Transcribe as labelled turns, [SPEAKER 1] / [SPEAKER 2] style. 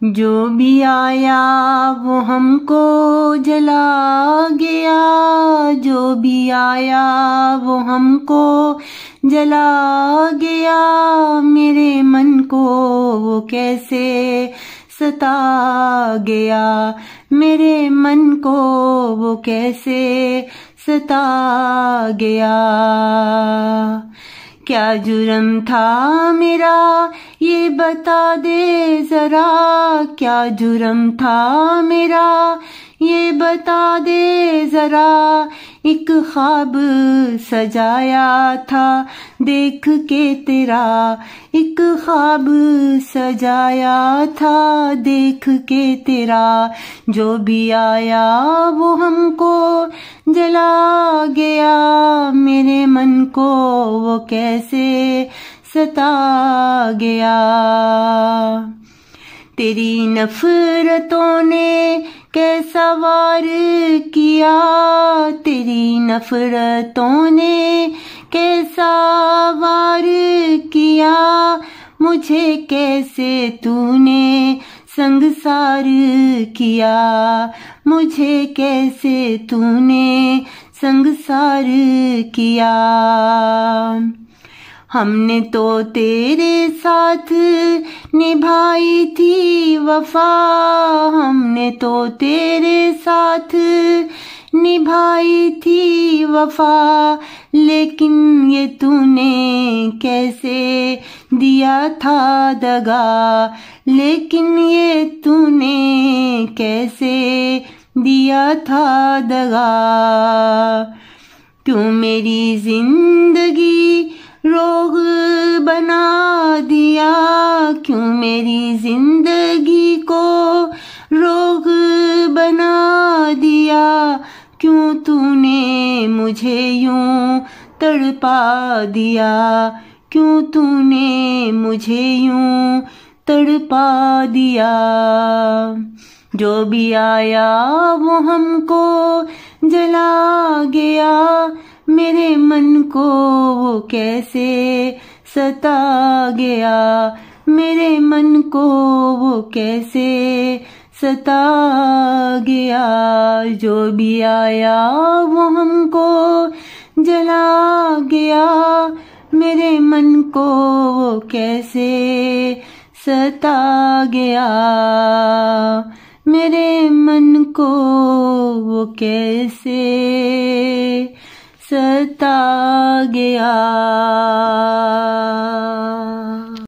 [SPEAKER 1] जो भी आया वो हमको जला गया, जो भी आया वो हमको जला गया। मेरे मन को वो कैसे सता गया, मेरे मन को वो कैसे सता गया। क्या जुर्म था मेरा ये बता दे जरा, क्या जुर्म था मेरा ये बता दे जरा। एक ख्वाब सजाया था देख के तेरा, एक ख्वाब सजाया था देख के तेरा। जो भी आया वो हमको जला गया, मेरे मन को वो कैसे सता गया। तेरी नफरतों ने कैसा वार किया, तेरी नफरतों ने कैसा वार किया। मुझे कैसे तूने संगसार किया, मुझे कैसे तूने संगसार किया। हमने तो तेरे साथ निभाई थी वफा, हमने तो तेरे साथ निभाई थी वफा। लेकिन ये तूने कैसे दिया था दगा, लेकिन ये तूने कैसे दिया था दगा। क्यों मेरी जिंदगी रोग बना दिया, क्यों मेरी जिंदगी को रोग बना दिया। क्यों तूने मुझे यूं तड़पा दिया, क्यों तूने मुझे यूं तड़पा दिया। जो भी आया वो हमको जला गया, मेरे मन को वो कैसे सता गया, मेरे मन को वो कैसे सता गया। जो भी आया वो हमको जला गया, मेरे मन को वो कैसे सता गया, मेरे मन को वो कैसे सता गया।